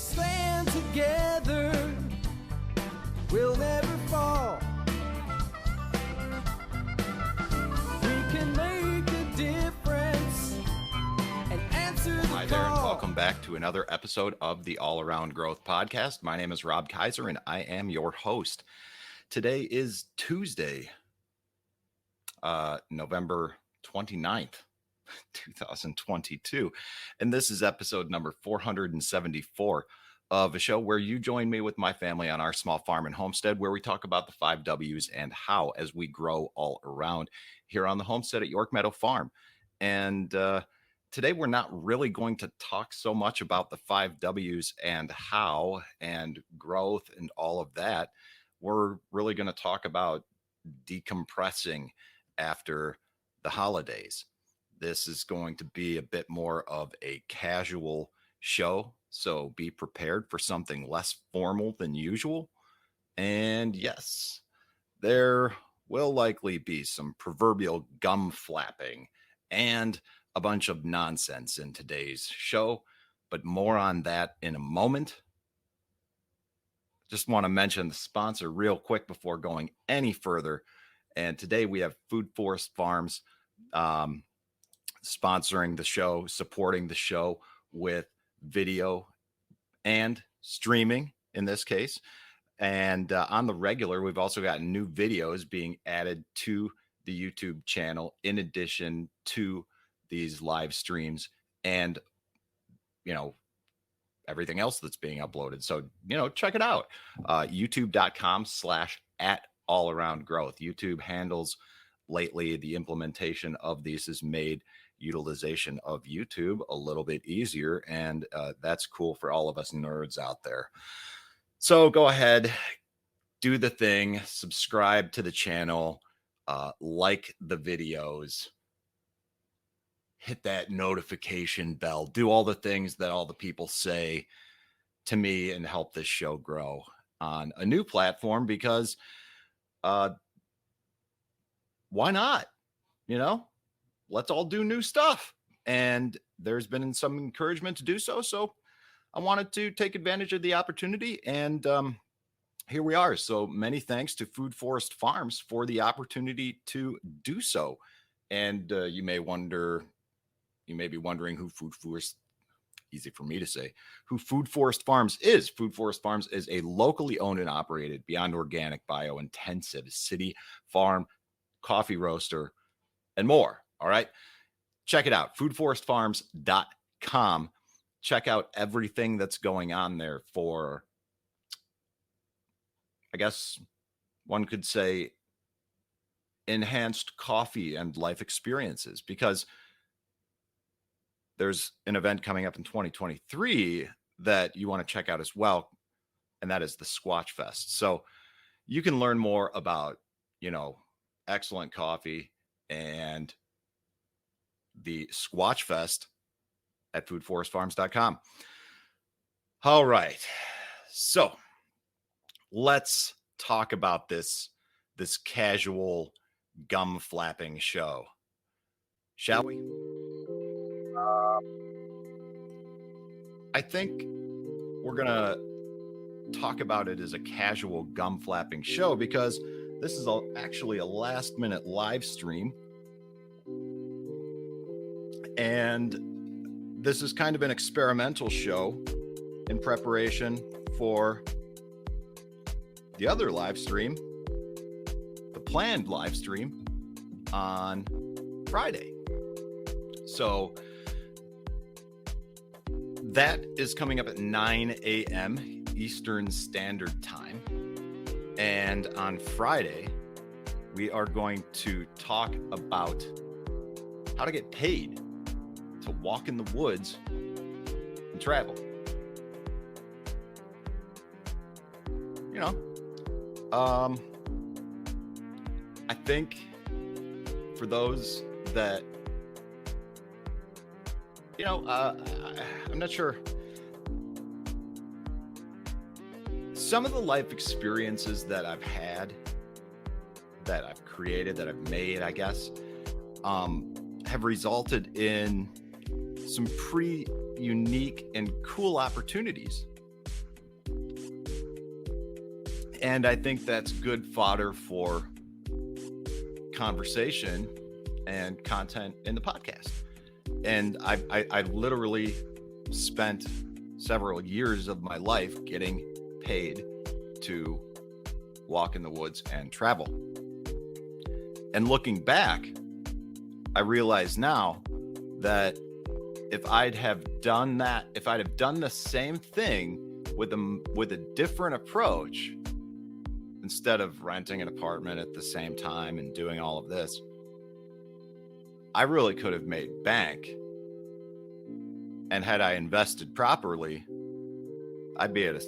stand together, we'll never fall. We can make a difference and answer the Hi there, and call. welcome back to another episode of the All Around Growth Podcast. My name is Rob Kaiser, and I am your host. Today is Tuesday, November 29th, 2022, and this is episode number 474 of a show where you join me with my family on our small farm and homestead, where we talk about the 5 W's and how as we grow all around here on the homestead at York Meadow Farm. And today we're not really going to talk so much about the 5 W's and how and growth and all of that. We're really going to talk about decompressing after the holidays. This is going to be a bit more of a casual show, so be prepared for something less formal than usual. And yes, there will likely be some proverbial gum flapping and a bunch of nonsense in today's show, but more on that in a moment. Just want to mention the sponsor real quick before going any further. And today we have Food Forest Farms sponsoring the show, supporting the show with video and streaming in this case. And on the regular, we've also got new videos being added to the YouTube channel in addition to these live streams and, everything else that's being uploaded. So, check it out. youtube.com/@allaroundgrowth. YouTube handles lately the implementation of these has made utilization of YouTube a little bit easier. And that's cool for all of us nerds out there. So go ahead, do the thing, subscribe to the channel, like the videos, hit that notification bell, do all the things that all the people say to me and help this show grow on a new platform because why not? Let's all do new stuff. And there's been some encouragement to do so. So I wanted to take advantage of the opportunity. And here we are. So many thanks to Food Forest Farms for the opportunity to do so. And you may be wondering who Food Forest, easy for me to say, who Food Forest Farms is. Food Forest Farms is a locally owned and operated beyond organic, bio-intensive city farm, coffee roaster, and more. All right. Check it out. foodforestfarms.com. Check out everything that's going on there for, I guess one could say, enhanced coffee and life experiences, because there's an event coming up in 2023 that you want to check out as well. And that is the Squatch Fest. So you can learn more about, excellent coffee and the Squatch Fest at foodforestfarms.com. All right. So let's talk about this casual gum flapping show. Shall we? I think we're going to talk about it as a casual gum flapping show because this is actually a last minute live stream. And this is kind of an experimental show in preparation for the other live stream, the planned live stream on Friday. So that is coming up at 9 a.m. Eastern Standard Time. And on Friday, we are going to talk about how to get paid to walk in the woods and travel. I think for those that, I'm not sure. Some of the life experiences that I've had, that I've created, that I've made, I guess, have resulted in some pretty unique and cool opportunities And I think that's good fodder for conversation and content in the podcast. And I literally spent several years of my life getting paid to walk in the woods and travel. And looking back, I realize now that if I'd have done the same thing with a different approach, instead of renting an apartment at the same time and doing all of this, I really could have made bank. And had I invested properly, I'd be at a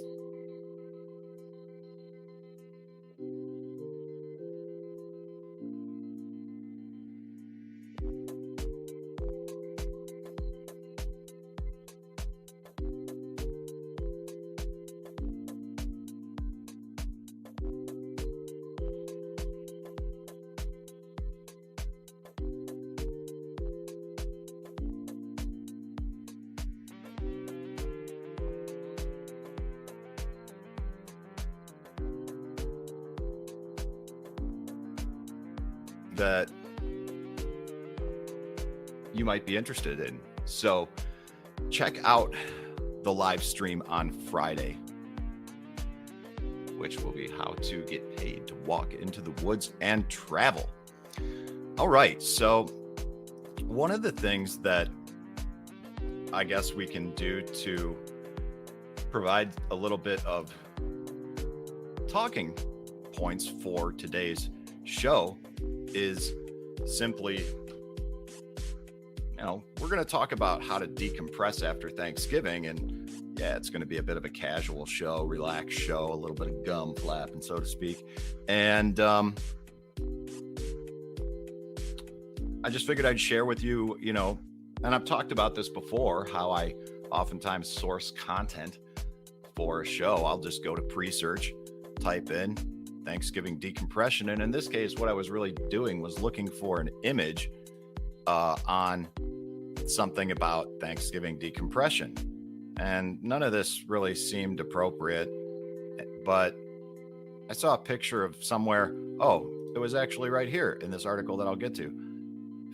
that you might be interested in. So check out the live stream on Friday, which will be how to get paid to walk into the woods and travel. All right. So one of the things that I guess we can do to provide a little bit of talking points for today's show is simply, we're going to talk about how to decompress after Thanksgiving. And yeah, it's going to be a bit of a casual show, relaxed show, a little bit of gum flapping, so to speak. And I just figured I'd share with you, and I've talked about this before, how I oftentimes source content for a show. I'll just go to pre-search, type in Thanksgiving decompression. And in this case, what I was really doing was looking for an image on something about Thanksgiving decompression. And none of this really seemed appropriate, but I saw a picture of somewhere. Oh, it was actually right here in this article that I'll get to.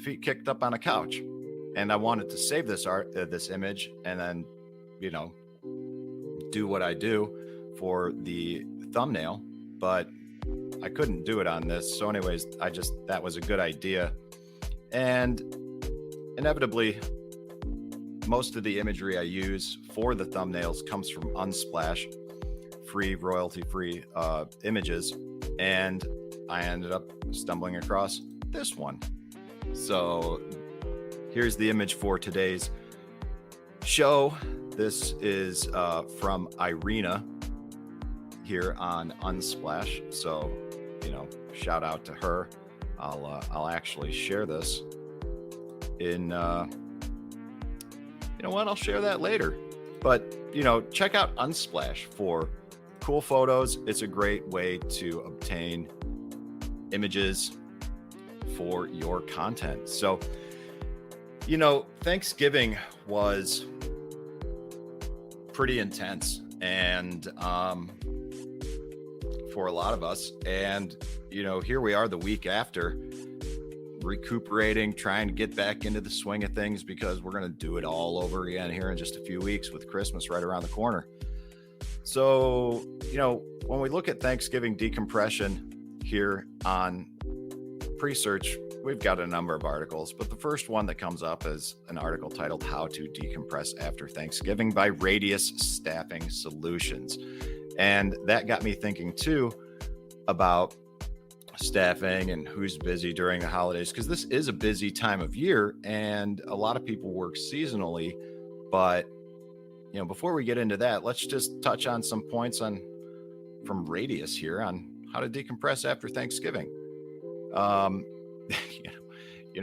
Feet kicked up on a couch. And I wanted to save this image and then, do what I do for the thumbnail, but I couldn't do it on this. So anyways, that was a good idea. And inevitably, most of the imagery I use for the thumbnails comes from Unsplash, royalty-free images. And I ended up stumbling across this one. So here's the image for today's show. This is from Irina here on Unsplash. So, shout out to her. I'll actually share this in, I'll share that later. But, check out Unsplash for cool photos. It's a great way to obtain images for your content. So, Thanksgiving was pretty intense and for a lot of us. And, here we are the week after, recuperating, trying to get back into the swing of things because we're going to do it all over again here in just a few weeks with Christmas right around the corner. So, when we look at Thanksgiving decompression here on pre-search, we've got a number of articles, but the first one that comes up is an article titled How to Decompress After Thanksgiving by Radius Staffing Solutions. And that got me thinking too about staffing and who's busy during the holidays, because this is a busy time of year and a lot of people work seasonally. But, before we get into that, let's just touch on some points from Radius here on how to decompress after Thanksgiving. A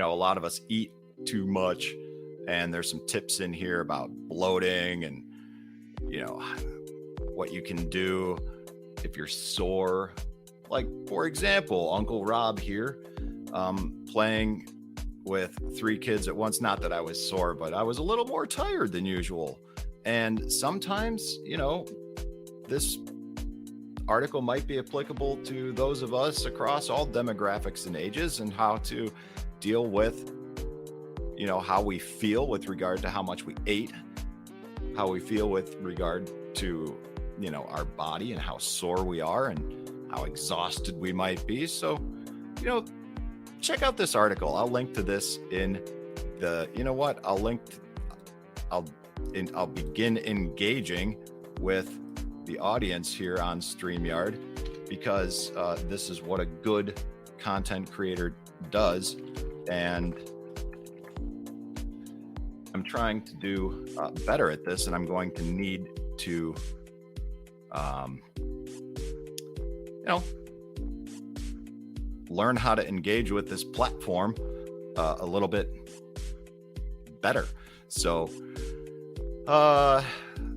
lot of us eat too much, and there's some tips in here about bloating and, what you can do if you're sore. Like, for example, Uncle Rob here, playing with 3 kids at once. Not that I was sore, but I was a little more tired than usual. And sometimes, this article might be applicable to those of us across all demographics and ages, and how to deal with, how we feel with regard to how much we ate, how we feel with regard to, our body and how sore we are and how exhausted we might be. So, check out this article. I'll link to this in the, I'll begin engaging with the audience here on StreamYard, because this is what a good content creator does. And I'm trying to do better at this, and I'm going to need to, learn how to engage with this platform a little bit better. So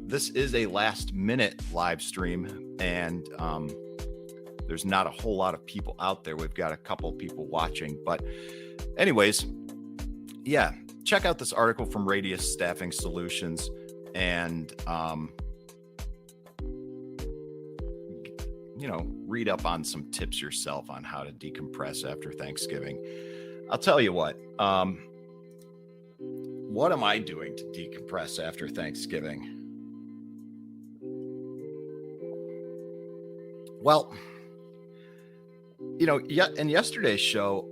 this is a last minute live stream, and there's not a whole lot of people out there. We've got a couple people watching, but anyways, yeah, check out this article from Radius Staffing Solutions, and read up on some tips yourself on how to decompress after Thanksgiving. I'll tell you what am I doing to decompress after Thanksgiving? Well, in yesterday's show,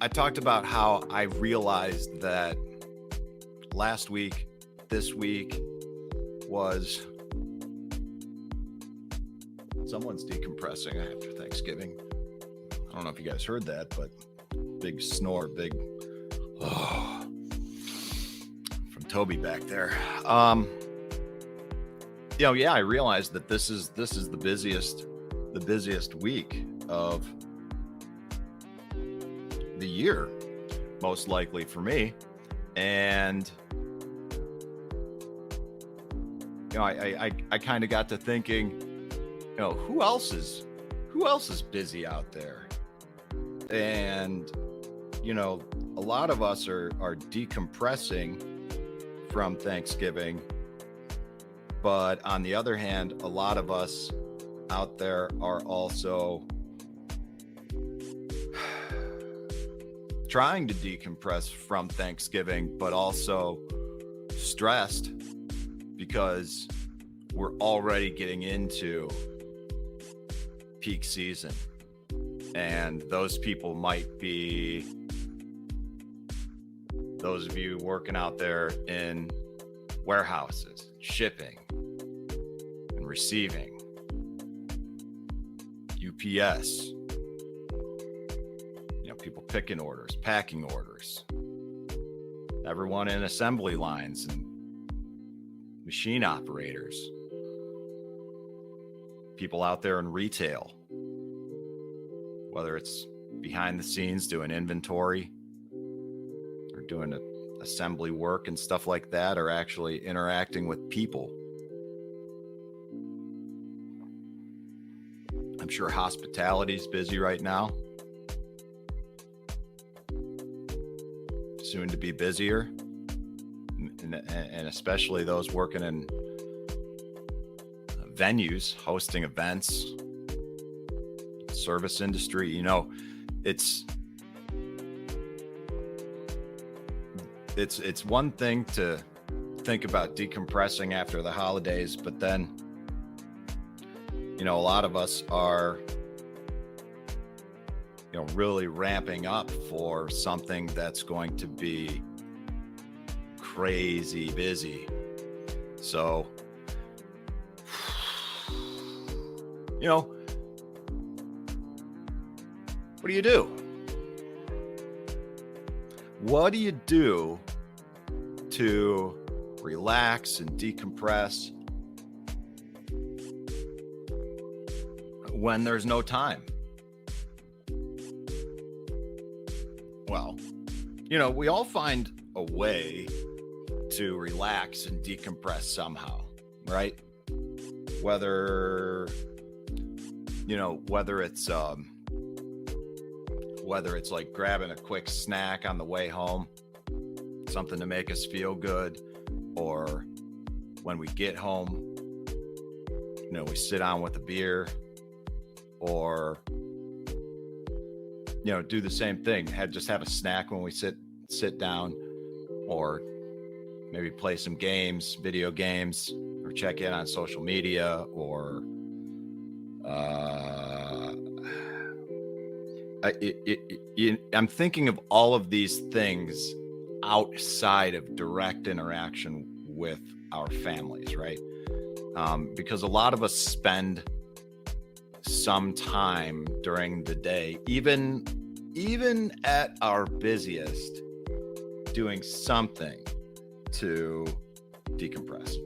I talked about how I realized that last week, this week was someone's decompressing after Thanksgiving. I don't know if you guys heard that, but big snore, from Toby back there. I realized that this is the busiest week of the year, most likely for me. And I kind of got to thinking, who else is busy out there? And a lot of us are decompressing from Thanksgiving, but on the other hand, a lot of us out there are also trying to decompress from Thanksgiving, but also stressed because we're already getting into peak season. And those people might be those of you working out there in warehouses, shipping and receiving, UPS, people picking orders, packing orders, everyone in assembly lines and machine operators, people out there in retail, whether it's behind the scenes doing inventory or doing assembly work and stuff like that, or actually interacting with people. I'm sure hospitality is busy right now. Soon to be busier, and especially those working in venues, hosting events, service industry. It's one thing to think about decompressing after the holidays, but then a lot of us are really ramping up for something that's going to be crazy busy. So, what do you do? What do you do to relax and decompress when there's no time? Well, we all find a way to relax and decompress somehow, right? Whether it's like grabbing a quick snack on the way home, something to make us feel good, or when we get home, we sit down with a beer, or do the same thing. Just have a snack when we sit down, or maybe play some games, video games, or check in on social media, or I'm thinking of all of these things outside of direct interaction with our families, right? Because a lot of us spend some time during the day, even at our busiest, doing something to decompress,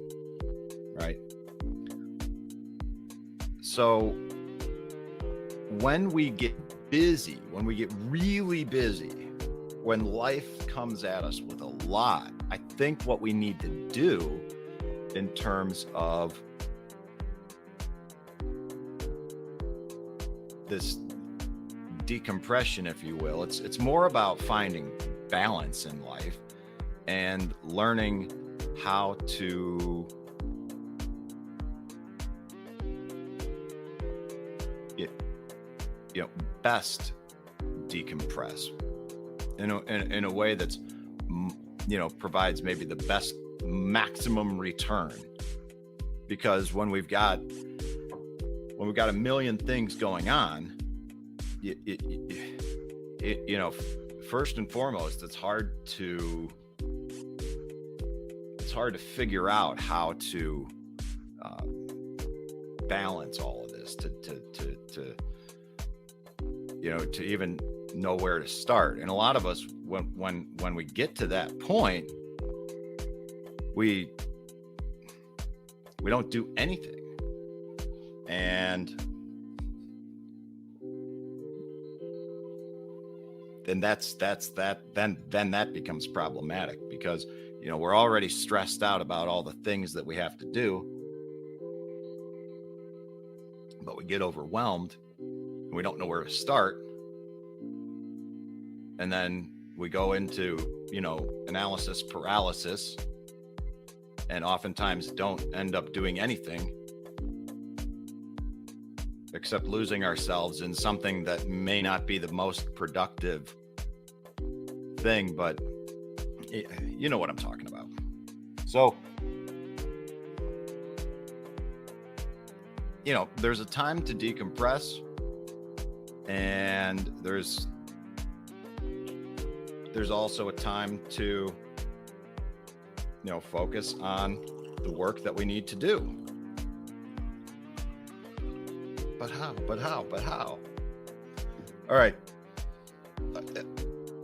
right? So when we get busy, when we get really busy, when life comes at us with a lot, I think what we need to do in terms of this decompression, if you will, it's more about finding balance in life and learning how to best decompress in a way that's provides maybe the best maximum return. Because when we've got a million things going on, first and foremost, it's hard to figure out how to balance all of this, to even know where to start. And a lot of us, when we get to that point, we don't do anything. And then then that becomes problematic, because we're already stressed out about all the things that we have to do, but we get overwhelmed and we don't know where to start. And then we go into analysis paralysis, and oftentimes don't end up doing anything except losing ourselves in something that may not be the most productive thing, but you know what I'm talking about. So, there's a time to decompress, and there's also a time to focus on the work that we need to do. But how? All right.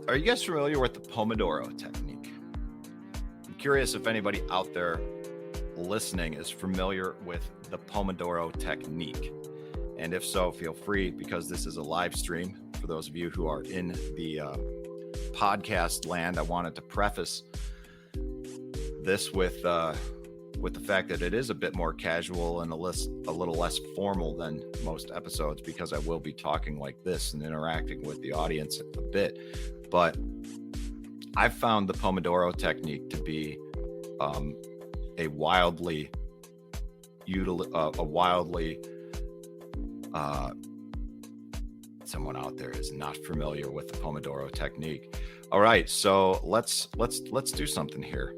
Are you guys familiar with the Pomodoro technique? I'm curious if anybody out there listening is familiar with the Pomodoro technique. And if so, feel free, because this is a live stream. For those of you who are in the podcast land, I wanted to preface this with the fact that it is a bit more casual and a little less formal than most episodes, because I will be talking like this and interacting with the audience a bit. But I've found the Pomodoro technique to be a wildly someone out there is not familiar with the Pomodoro technique. All right, so let's do something here.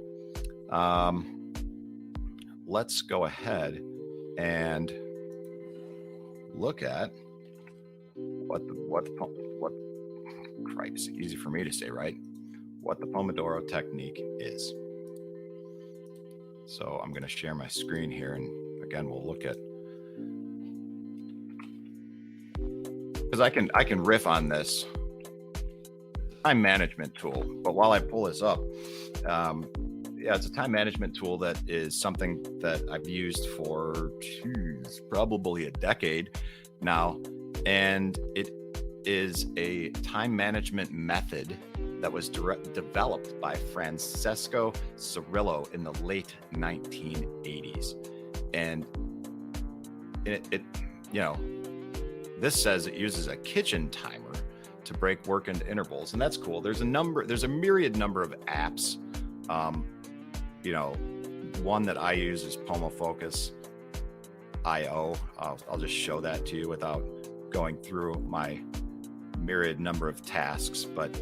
Let's go ahead and look at what Christ, easy for me to say, right? What the Pomodoro technique is. So I'm going to share my screen here, and again, we'll look at, because I can riff on this time management tool. But while I pull this up, it's a time management tool that is something that I've used for probably a decade now, and it is a time management method that was developed by Francesco Cirillo in the late 1980s. And this says it uses a kitchen timer to break work into intervals, and that's cool. There's a myriad number of apps. One that I use is PomoFocus. I'll just show that to you without going through my myriad number of tasks. But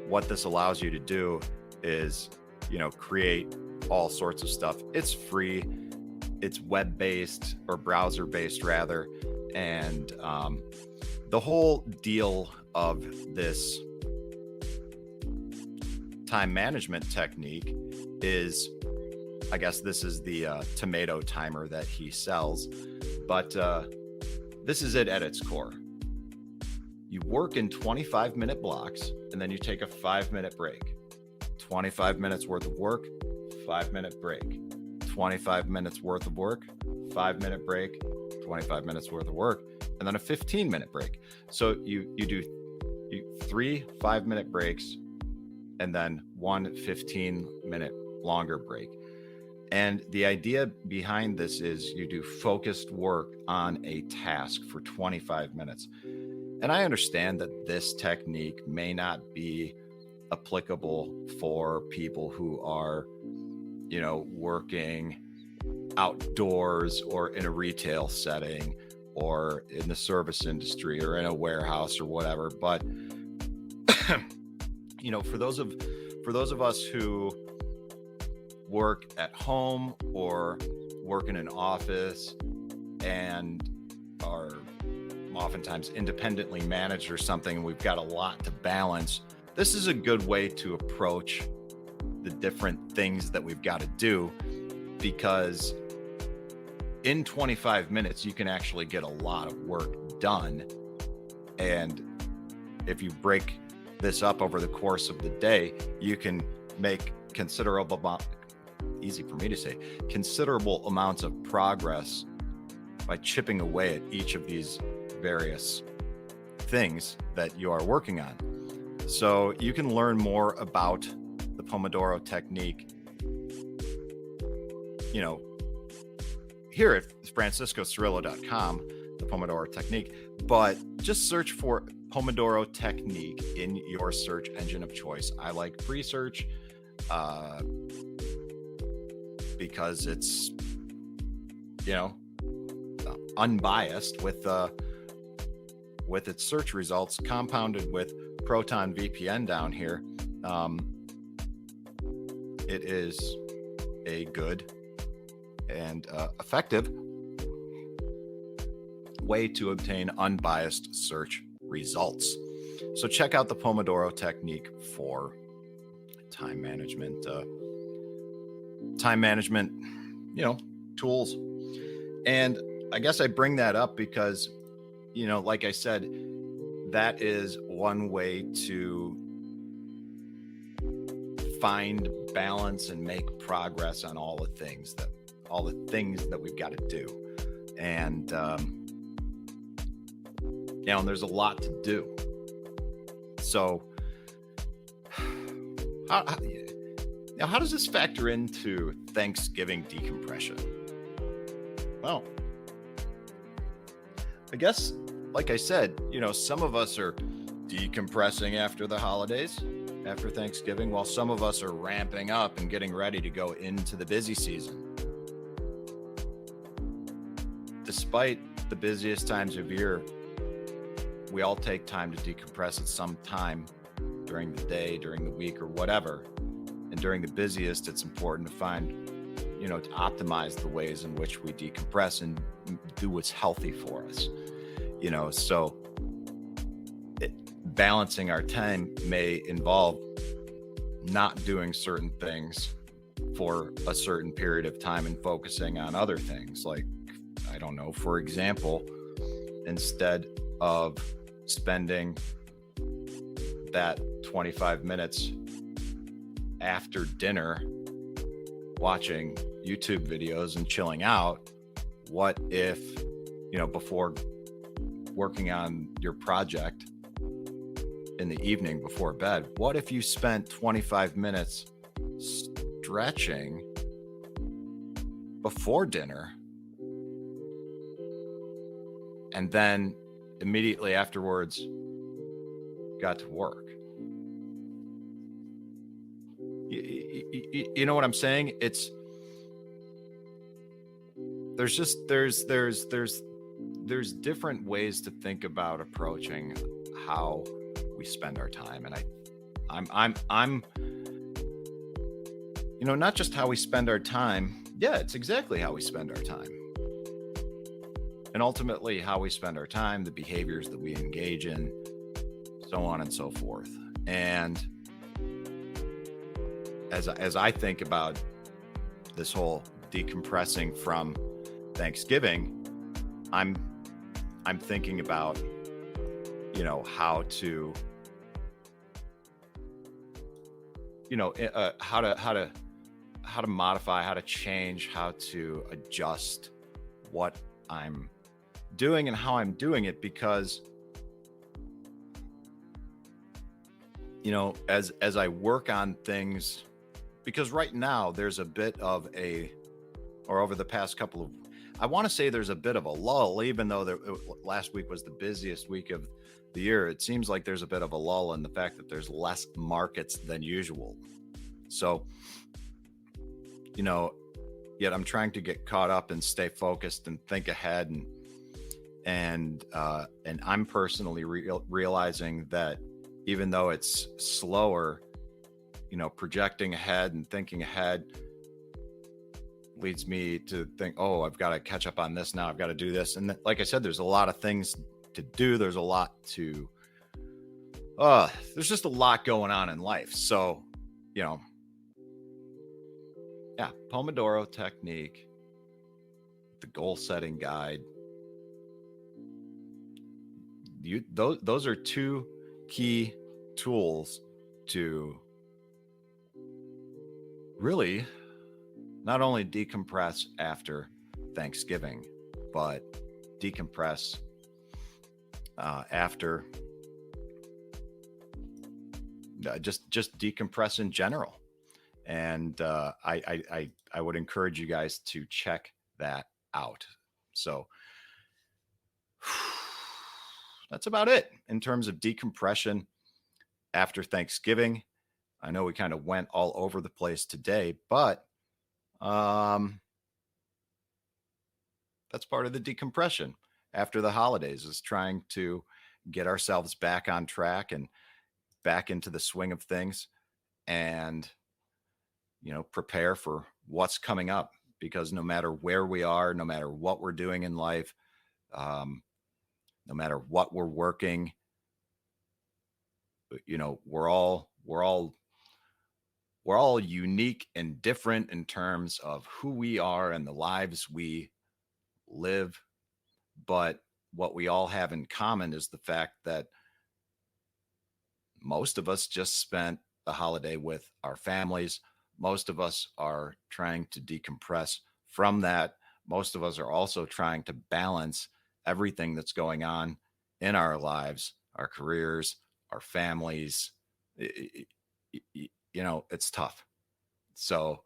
what this allows you to do is, create all sorts of stuff. It's free. It's web-based, or browser-based rather. And the whole deal of this time management technique is, I guess this is the tomato timer that he sells, but this is it at its core. You work in 25-minute blocks, and then you take a 5-minute break. 25 minutes worth of work, 5-minute break. 25 minutes worth of work, 5-minute break, 25 minutes worth of work, and then a 15-minute break. So you do 3 5-minute breaks, and then 1 15-minute longer break. And the idea behind this is you do focused work on a task for 25 minutes. And I understand that this technique may not be applicable for people who are, working outdoors or in a retail setting or in the service industry or in a warehouse or whatever. But, for those of us who work at home or work in an office and are oftentimes independently managed or something, and we've got a lot to balance, this is a good way to approach the different things that we've got to do, because in 25 minutes, you can actually get a lot of work done. And if you break this up over the course of the day, you can make considerable amounts of progress by chipping away at each of these various things that you are working on. So you can learn more about the Pomodoro technique, here at franciscocirillo.com, the Pomodoro technique, but just search for Pomodoro technique in your search engine of choice. I like free search because it's, unbiased with its search results, compounded with Proton VPN down here. It is a good and effective way to obtain unbiased search results. So check out the Pomodoro technique for time management tools. And I guess I bring that up because, like I said, that is one way to find balance and make progress on all the things that we've got to do. And, and there's a lot to do. So how does this factor into Thanksgiving decompression? Well, I guess, like I said, some of us are decompressing after the holidays, after Thanksgiving, while some of us are ramping up and getting ready to go into the busy season. Despite the busiest times of year, we all take time to decompress at some time during the day, during the week, or whatever. And during the busiest, it's important to find, to optimize the ways in which we decompress and do what's healthy for us. So balancing our time may involve not doing certain things for a certain period of time and focusing on other things. Like, I don't know, for example, instead of spending that 25 minutes after dinner watching YouTube videos and chilling out, what if, before working on your project in the evening before bed, what if you spent 25 minutes stretching before dinner and then immediately afterwards got to work? You know what I'm saying? there's just there's different ways to think about approaching how we spend our time. And I'm not just how we spend our time. Yeah, it's exactly how we spend our time. And ultimately how we spend our time, the behaviors that we engage in, so on and so forth. And as I think about this whole decompressing from Thanksgiving, I'm thinking about how to how to modify, how to change, how to adjust what I'm doing and how I'm doing it, because as I work on things, because right now there's a bit of over the past couple of, I want to say there's a bit of a lull, even though last week was the busiest week of the year. It seems like there's a bit of a lull in the fact that there's less markets than usual. So, yet I'm trying to get caught up and stay focused and think ahead. And I'm personally realizing that even though it's slower, projecting ahead and thinking ahead leads me to think, oh, I've got to catch up on this now. I've got to do this. And like I said, there's a lot of things to do. There's a lot there's just a lot going on in life. So, Pomodoro technique, the goal setting guide. Those are two key tools to really not only decompress after Thanksgiving, but decompress after just decompress in general. And I would encourage you guys to check that out. So that's about it in terms of decompression after Thanksgiving. I know we kind of went all over the place today, but that's part of the decompression after the holidays, is trying to get ourselves back on track and back into the swing of things, and prepare for what's coming up, because no matter where we are, no matter what we're doing in life, no matter what we're working, we're all unique and different in terms of who we are and the lives we live. But what we all have in common is the fact that most of us just spent the holiday with our families. Most of us are trying to decompress from that. Most of us are also trying to balance everything that's going on in our lives, our careers, our families. It's tough. So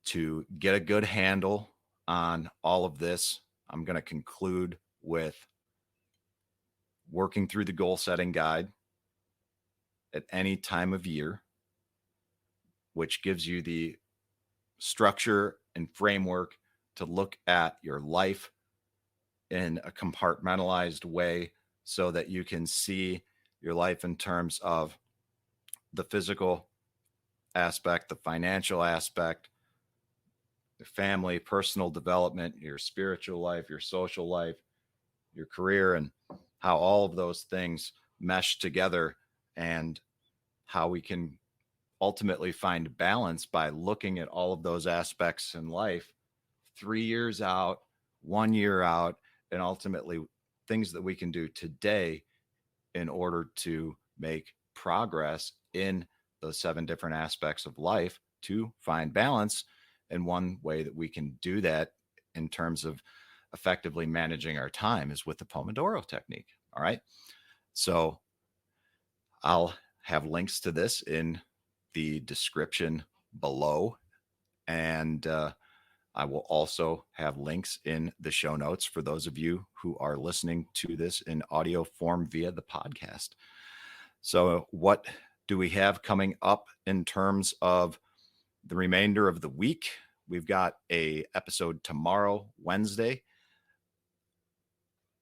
to get a good handle on all of this, I'm going to conclude with working through the goal setting guide at any time of year, which gives you the structure and framework to look at your life in a compartmentalized way, so that you can see your life in terms of the physical aspect, the financial aspect, the family, personal development, your spiritual life, your social life, your career, and how all of those things mesh together, and how we can ultimately find balance by looking at all of those aspects in life 3 years out, 1 year out, and ultimately things that we can do today in order to make progress in those 7 different aspects of life to find balance. And one way that we can do that in terms of effectively managing our time is with the Pomodoro technique. All right. So I'll have links to this in the description below. And I will also have links in the show notes for those of you who are listening to this in audio form via the podcast. So what do we have coming up in terms of the remainder of the week? we've got a episode tomorrow, Wednesday,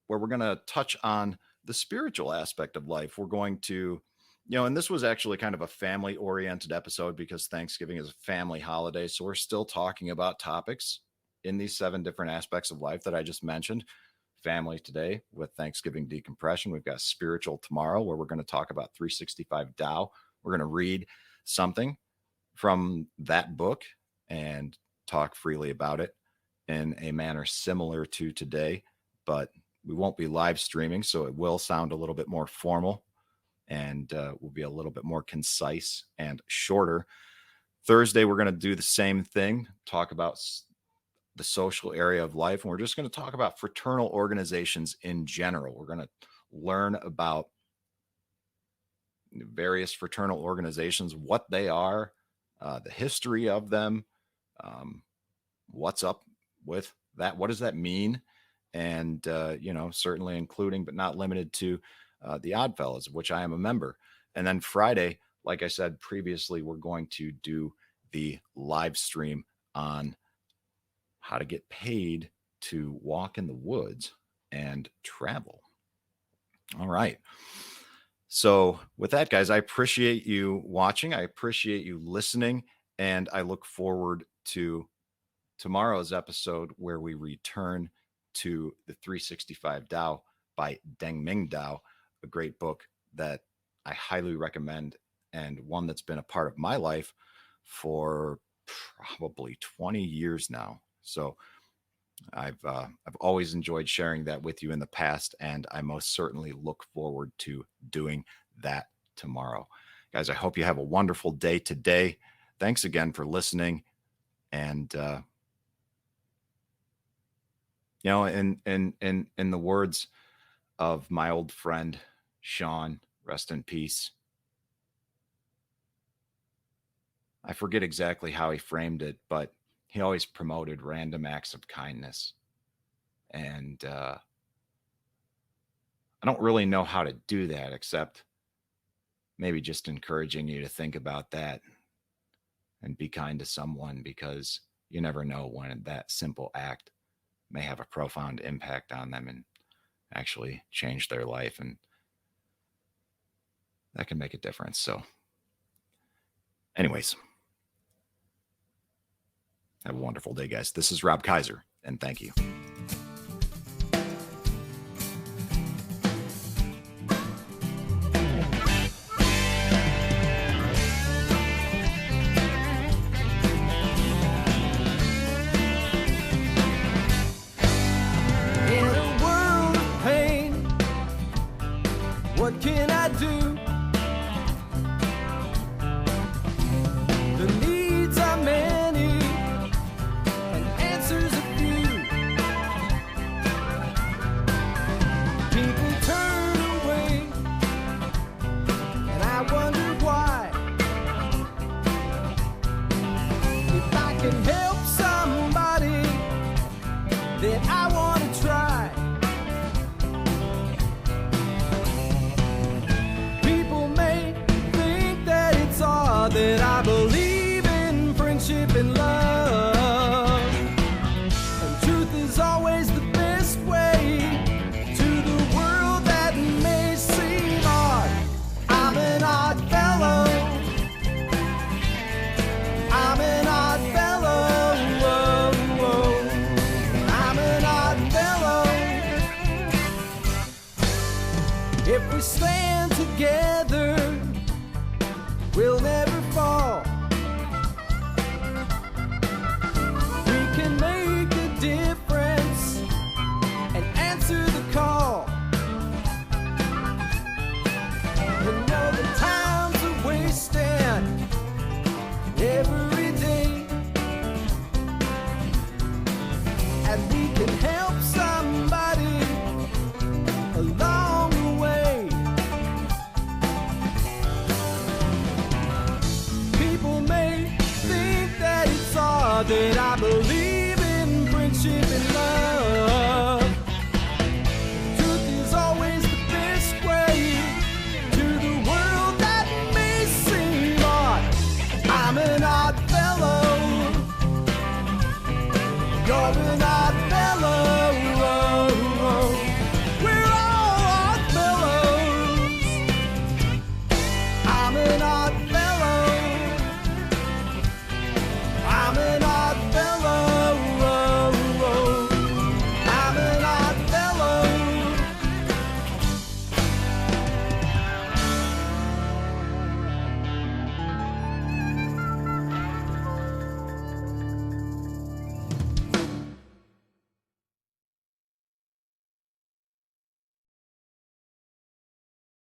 where we're going to touch on the spiritual aspect of life. We're going to, and this was actually kind of a family oriented episode because Thanksgiving is a family holiday. So we're still talking about topics in these 7 different aspects of life that I just mentioned. Family today with Thanksgiving decompression. We've got spiritual tomorrow, where we're going to talk about 365 Tao. We're going to read something from that book and talk freely about it in a manner similar to today, but we won't be live streaming, so it will sound a little bit more formal and will be a little bit more concise and shorter. Thursday, we're going to do the same thing, talk about the social area of life, and we're just going to talk about fraternal organizations in general. We're going to learn about various fraternal organizations, what they are, the history of them, what's up with that, what does that mean, and certainly including but not limited to the Oddfellows, of which I am a member. And then Friday, like I said previously, we're going to do the live stream on how to get paid to walk in the woods and travel. All right. So with that, guys, I appreciate you watching. I appreciate you listening. And I look forward to tomorrow's episode, where we return to the 365 Tao by Deng Ming Dao, a great book that I highly recommend, and one that's been a part of my life for probably 20 years now. So I've always enjoyed sharing that with you in the past, and I most certainly look forward to doing that tomorrow. Guys, I hope you have a wonderful day today. Thanks again for listening. And in the words of my old friend Sean, rest in peace, I forget exactly how he framed it, but he always promoted random acts of kindness. And I don't really know how to do that, except maybe just encouraging you to think about that and be kind to someone, because you never know when that simple act may have a profound impact on them and actually change their life. And that can make a difference. So anyways, have a wonderful day, guys. This is Rob Kaiser, and thank you. In a world of pain, what can I do? The needs are many and answers a few. People turn away, and I wonder why. If I can help somebody, then I want to try. People may think that it's odd that I believe in friendship and love, and truth is always the best way to the world that may seem odd. I'm an odd fellow. I'm an odd fellow. Whoa, whoa. I'm an odd fellow. If we stand together, we'll never fall. We can make a difference and answer the call. You know the times are wasting every day, and we can help somebody along the way. People may think that it's odd that I believe in friendship and love. Truth is always the best way to the world that may seem odd. I'm an odd fellow. You're an